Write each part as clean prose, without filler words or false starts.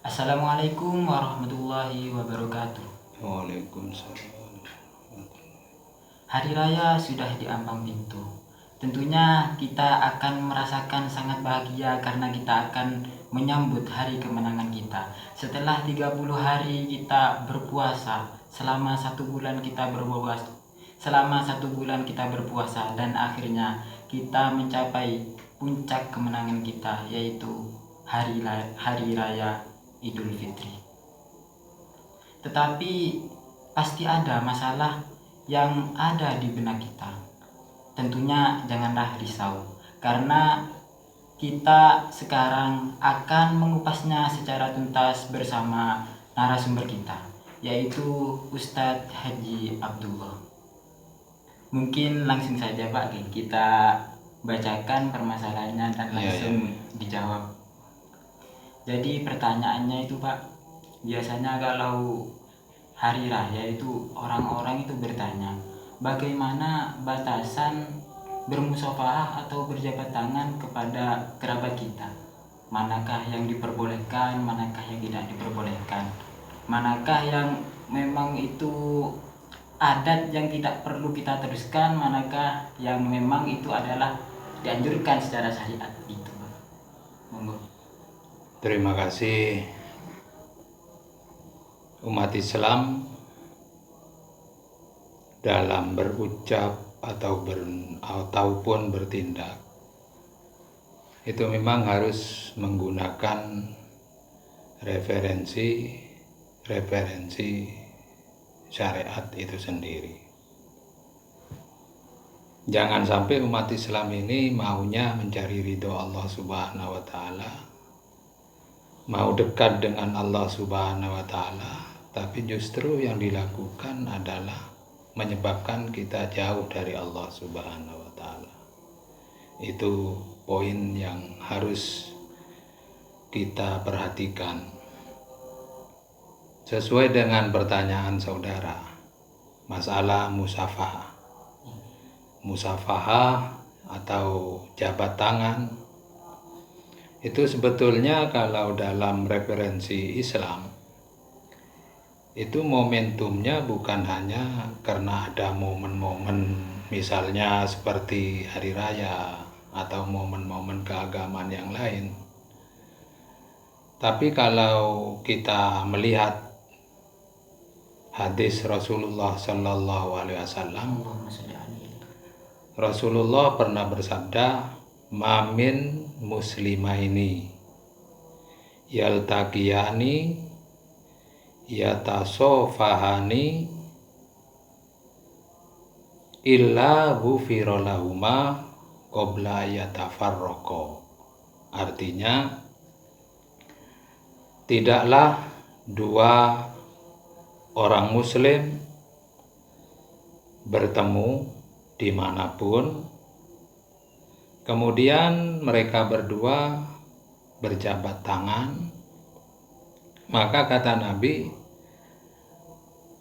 Assalamualaikum warahmatullahi wabarakatuh. Waalaikumsalam. Hari raya sudah di ambang pintu. Tentunya kita akan merasakan sangat bahagia karena kita akan menyambut hari kemenangan kita. Setelah 30 hari kita berpuasa, selama satu bulan kita berpuasa dan akhirnya kita mencapai puncak kemenangan kita, yaitu hari raya Idul Fitri. Tetapi pasti ada masalah yang ada di benak kita. Tentunya janganlah risau, karena kita sekarang akan mengupasnya secara tuntas bersama narasumber kita, yaitu Ustadz Haji Abdullah. Mungkin langsung saja Pak, kita bacakan permasalahannya dan langsung dijawab. Jadi pertanyaannya itu Pak, biasanya kalau hari raya itu orang-orang itu bertanya, bagaimana batasan bermusyawarah atau berjabat tangan kepada kerabat kita? Manakah yang diperbolehkan, manakah yang tidak diperbolehkan? Manakah yang memang itu adat yang tidak perlu kita teruskan, manakah yang memang itu adalah dianjurkan secara syariat itu, Pak? Monggo. Terima kasih umat Islam dalam berucap ataupun bertindak itu memang harus menggunakan referensi syariat itu sendiri. Jangan sampai umat Islam ini maunya mencari ridho Allah Subhanahu wa Ta'ala, mau dekat dengan Allah Subhanahu wa Ta'ala, tapi justru yang dilakukan adalah menyebabkan kita jauh dari Allah Subhanahu wa Ta'ala. Itu poin yang harus kita perhatikan. Sesuai dengan pertanyaan saudara, masalah musafahah atau jabat tangan, itu sebetulnya kalau dalam referensi Islam itu momentumnya bukan hanya karena ada momen-momen misalnya seperti hari raya atau momen-momen keagamaan yang lain. Tapi kalau kita melihat hadis Rasulullah Sallallahu Alaihi Wasallam, Rasulullah pernah bersabda, "Mamin muslimaini yaltaqiyani yatasofahani illa ghufira lahuma qabla yatafarraqa." Artinya, tidaklah dua orang muslim bertemu dimanapun, kemudian mereka berdua berjabat tangan, maka kata Nabi,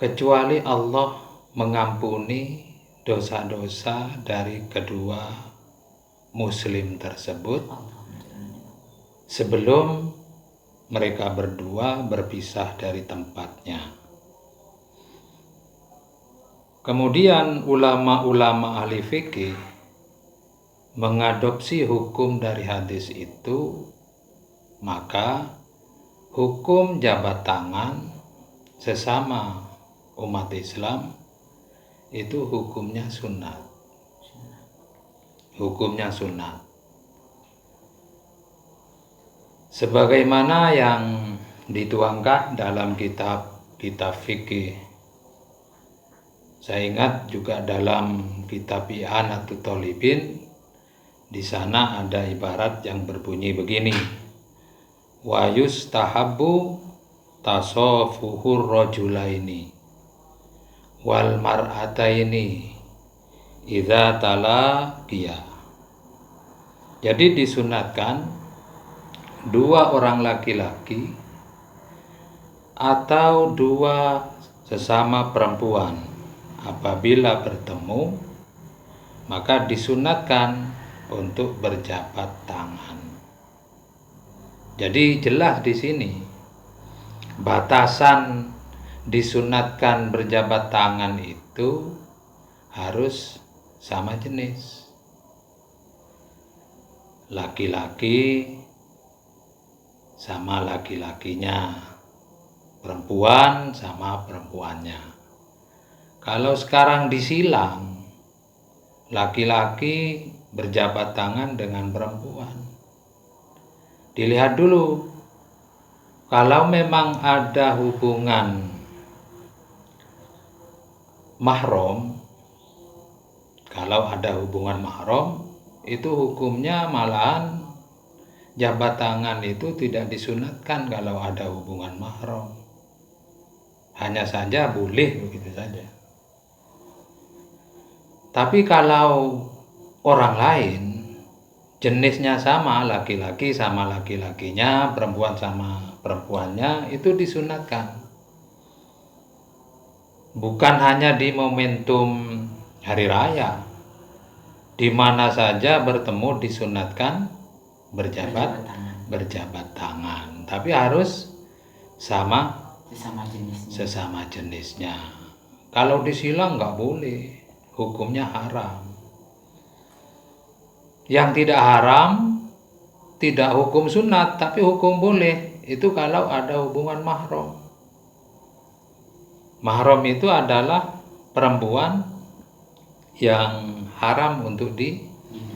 kecuali Allah mengampuni dosa-dosa dari kedua muslim tersebut sebelum mereka berdua berpisah dari tempatnya. Kemudian ulama-ulama ahli fikih mengadopsi hukum dari hadis itu, maka hukum jabat tangan sesama umat Islam itu hukumnya sunat. Sebagaimana yang dituangkan dalam kitab fikih. Saya ingat juga dalam kitab I'anatul Thalibin, di sana ada ibarat yang berbunyi begini, wa yustahabbu tasafuhur rajulaini wal mar'ataini idza talaqiya. Jadi disunatkan dua orang laki-laki atau dua sesama perempuan apabila bertemu, maka disunatkan untuk berjabat tangan. Jadi jelas di sini batasan disunatkan berjabat tangan itu harus sama jenis. Laki-laki sama laki-lakinya, perempuan sama perempuannya. Kalau sekarang disilang, laki-laki berjabat tangan dengan perempuan. Dilihat dulu, kalau memang ada hubungan mahram, itu hukumnya malahan jabat tangan itu tidak disunatkan kalau ada hubungan mahram. Hanya saja boleh begitu saja. Tapi kalau orang lain, jenisnya sama, laki-laki sama laki-lakinya, perempuan sama perempuannya, itu disunatkan. Bukan hanya di momentum hari raya, di mana saja bertemu disunatkan berjabat tangan, tapi harus sesama jenisnya. Kalau disilang nggak boleh, hukumnya haram. Yang tidak haram, tidak hukum sunat, tapi hukum boleh, itu kalau ada hubungan mahram. Mahram itu adalah perempuan yang haram untuk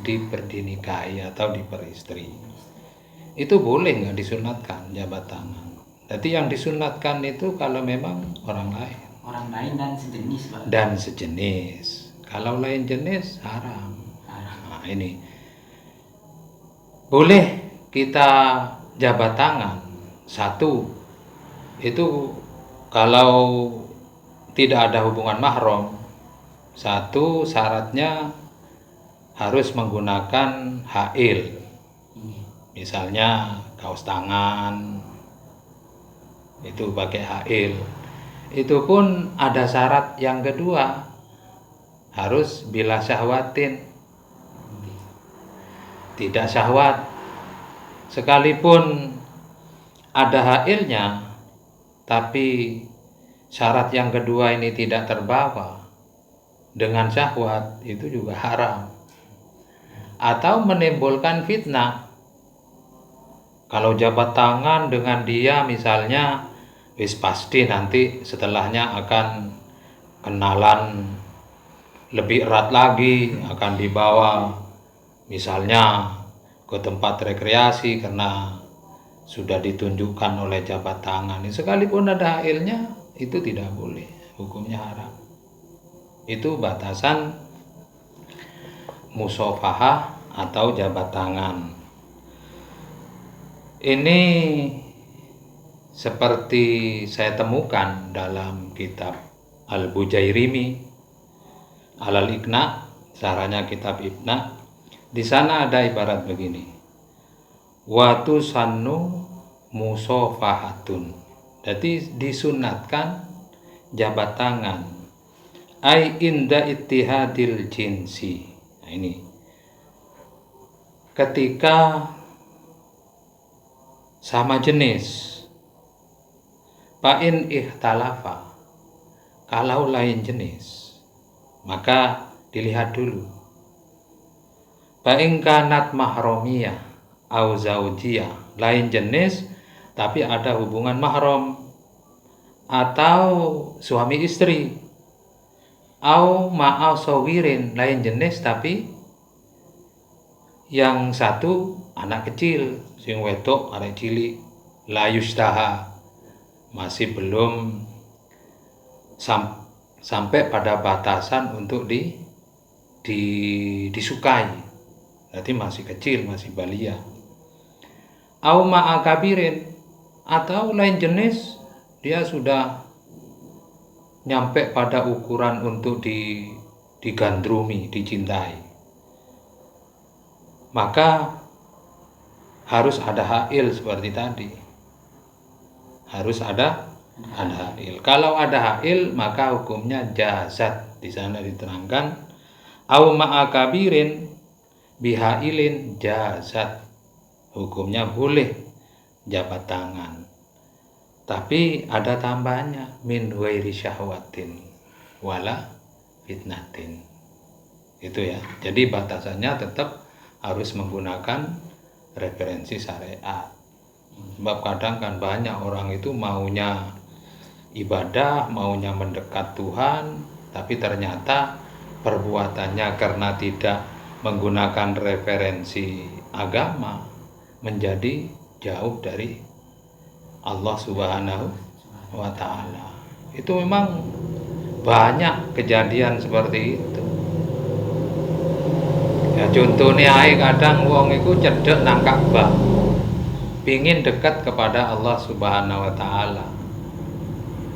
diperdinikahi atau diperistri. Itu boleh nggak disunatkan jabat tangan. Jadi yang disunatkan itu kalau memang orang lain dan sejenis. Kalau lain jenis haram. Nah, ini boleh kita jabat tangan. Satu, itu kalau tidak ada hubungan mahram. Satu, syaratnya harus menggunakan ha'il. Misalnya kaos tangan itu pakai ha'il. Itu pun ada syarat yang kedua, harus bila syahwatin, tidak syahwat. Sekalipun ada ha'ilnya, tapi syarat yang kedua ini tidak terbawa dengan syahwat, itu juga haram. Atau menimbulkan fitnah. Kalau jabat tangan dengan dia misalnya, wis pasti nanti setelahnya akan kenalan lebih erat lagi, akan dibawa misalnya ke tempat rekreasi karena sudah ditunjukkan oleh jabat tangan. Sekalipun ada ha'ilnya, itu tidak boleh, hukumnya haram. Itu batasan musofahah atau jabat tangan. Ini seperti saya temukan dalam kitab Al-Bujairimi Al-Iqna, sarahnya kitab Ibna. Di sana ada ibarat begini, watu sannu musofahatun. Jadi disunatkan jabat tangan, ai inda ittihadil jinsi. Nah, ini ketika sama jenis. Fa'in ikhtalafa, kalau lain jenis, maka dilihat dulu. Fa'in kanat mahramiyah au zaujiyah, lain jenis tapi ada hubungan mahram atau suami istri, au ma'al sawirin, lain jenis tapi yang satu anak kecil, sing wedok arek cilik, la yustaha, masih belum sampai pada batasan untuk disukai, berarti masih kecil, masih balia. Au ma'akabirin, atau lain jenis dia sudah nyampe pada ukuran untuk digandrungi, dicintai, maka harus ada ha'il seperti tadi. Harus ada ha'il. Kalau ada ha'il maka hukumnya jazat. Di sana diterangkan au ma'akabirin biha'ilin jazat. Hukumnya boleh jabat tangan. Tapi ada tambahannya, min ghairi syahwatin wala fitnatin. Itu ya. Jadi batasannya tetap harus menggunakan referensi syariat. Sebab kadang kan banyak orang itu maunya ibadah, maunya mendekat Tuhan, tapi ternyata perbuatannya karena tidak menggunakan referensi agama menjadi jauh dari Allah Subhanahu wa Ta'ala. Itu memang banyak kejadian seperti itu. Ya contohnya kadang wong iku cedek nang Ka'bah, pingin dekat kepada Allah Subhanahu wa Ta'ala,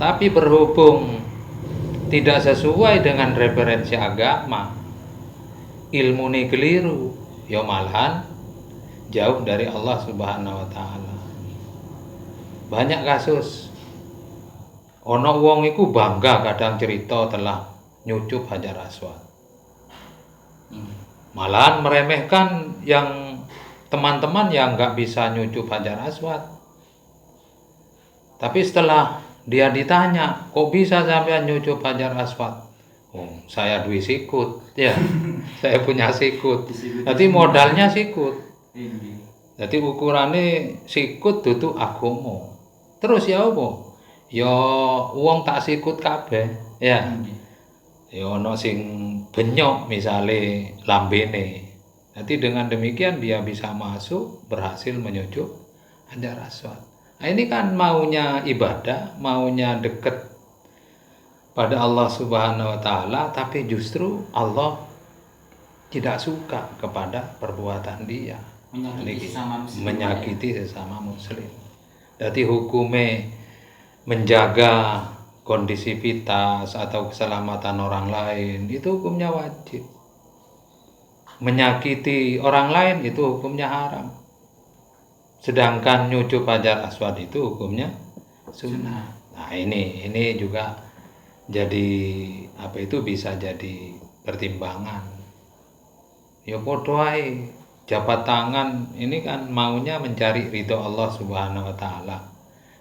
tapi berhubung tidak sesuai dengan referensi agama, ilmu ini keliru, ya malahan jauh dari Allah Subhanahu wa Ta'ala. Banyak kasus ono wong iku bangga kadang cerita telah nyucup Hajar Aswad, malahan meremehkan yang teman-teman yang nggak bisa nyucup Hajar Aswad. Tapi setelah dia ditanya, kok bisa sampai nyucup Hajar Aswad? Oh, saya duwe sikut, ya. Saya punya sikut. Jadi modalnya sikut. Jadi ukurannya sikut duduk agomo. Terus ya apa? Ya wong tak sikut kabeh, ya. Ya ono sing benyok misale lambene. Nanti dengan demikian dia bisa masuk, berhasil menyucup Hajar Aswad. Nah, ini kan maunya ibadah, maunya dekat pada Allah Subhanahu wa Ta'ala, tapi justru Allah tidak suka kepada perbuatan dia. Menyakiti sesama muslim. Jadi hukumnya menjaga kondisivitas atau keselamatan orang lain itu hukumnya wajib. Menyakiti orang lain itu hukumnya haram. Sedangkan nyucup Hajar Aswad itu hukumnya sunnah. Nah ini juga jadi apa itu bisa jadi pertimbangan. Ya podo ae, jabat tangan ini kan maunya mencari ridho Allah Subhanahu wa Ta'ala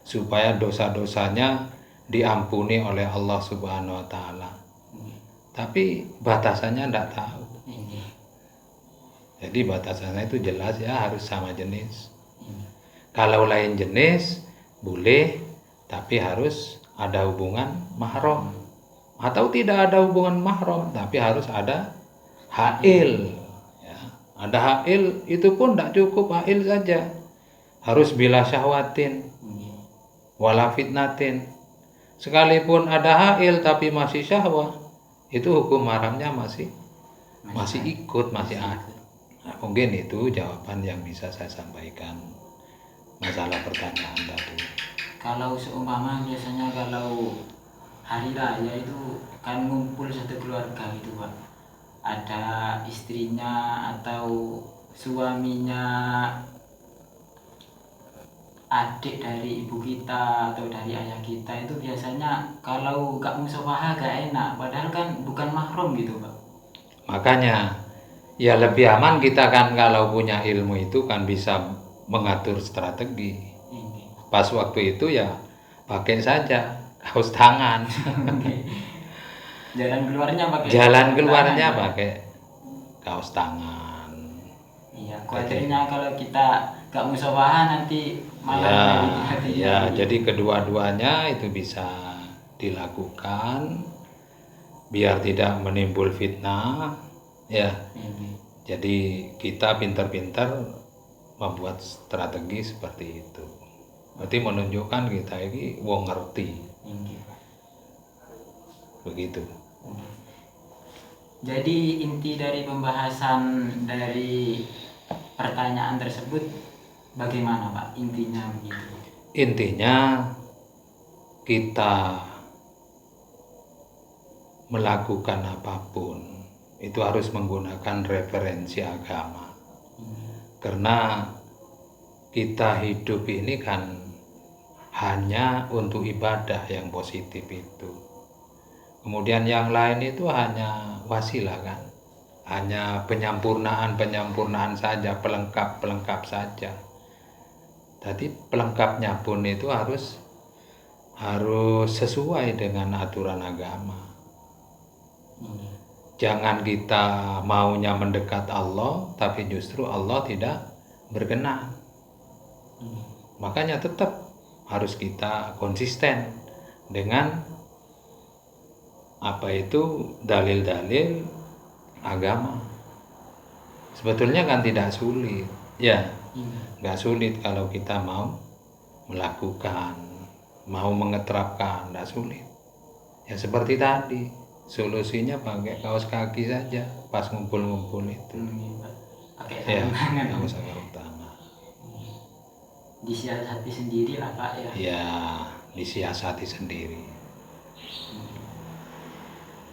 supaya dosa-dosanya diampuni oleh Allah Subhanahu wa Ta'ala. Tapi batasannya tidak tahu. Jadi batasannya itu jelas ya, harus sama jenis. Kalau lain jenis boleh, tapi harus ada hubungan mahram. Atau tidak ada hubungan mahram, tapi harus ada hail. Ya, ada hail itu pun tidak cukup hail saja. Harus bila syahwatin, wala fitnatin. Sekalipun ada hail tapi masih syahwat, itu hukum haramnya masih ikut, masih ada. Nah, mungkin itu jawaban yang bisa saya sampaikan masalah pertanyaan tadi. Kalau seumpama biasanya kalau hari raya itu kan ngumpul satu keluarga gitu Pak, ada istrinya atau suaminya, adik dari ibu kita atau dari ayah kita, itu biasanya kalau gak musyawarah gak enak, padahal kan bukan mahram gitu Pak. Makanya ya lebih aman kita kan kalau punya ilmu itu kan bisa mengatur strategi. Pas waktu itu ya pakai saja kaos tangan. Jalan keluarnya pakai kaos tangan. Iya, khawatirnya kalau kita gak musyawarah nanti malah ya, jadi kedua-duanya itu bisa dilakukan biar tidak menimbul fitnah ya. Jadi kita pintar-pintar membuat strategi seperti itu. Berarti menunjukkan kita ini wong ngerti. Begitu. Jadi inti dari pembahasan dari pertanyaan tersebut bagaimana Pak? Intinya begitu. Intinya kita melakukan apapun itu harus menggunakan referensi agama. Karena kita hidup ini kan hanya untuk ibadah yang positif itu. Kemudian yang lain itu hanya wasilah kan. Hanya penyempurnaan saja, pelengkap saja. Jadi pelengkapnya pun itu harus harus sesuai dengan aturan agama. Iya. Jangan kita maunya mendekat Allah, tapi justru Allah tidak berkenan. Iya. Makanya tetap harus kita konsisten dengan apa itu dalil-dalil agama. Sebetulnya kan tidak sulit, ya, Iya. nggak sulit kalau kita mau melakukan, mau mengeterapkan, nggak sulit. Ya seperti tadi, solusinya pakai kaos kaki saja pas ngumpul-ngumpul itu. Iya, Pak. Pakai Ya, sarung tangan. kaos sarung tangan. Disiasati sendiri lah Pak ya. Ya, disiasati sendiri.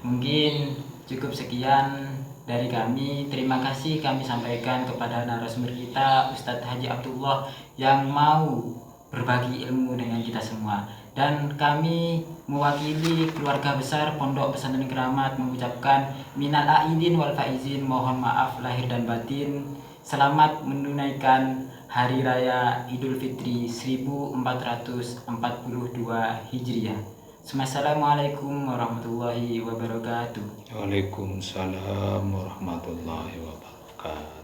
Mungkin cukup sekian dari kami. Terima kasih kami sampaikan kepada narasumber kita Ustadz Haji Abdullah yang mau berbagi ilmu dengan kita semua. Dan kami mewakili keluarga besar Pondok Pesantren Keramat mengucapkan minal aidin wal faizin, mohon maaf lahir dan batin. Selamat menunaikan Hari Raya Idul Fitri 1442 Hijriah. Assalamualaikum warahmatullahi wabarakatuh. Waalaikumsalam warahmatullahi wabarakatuh.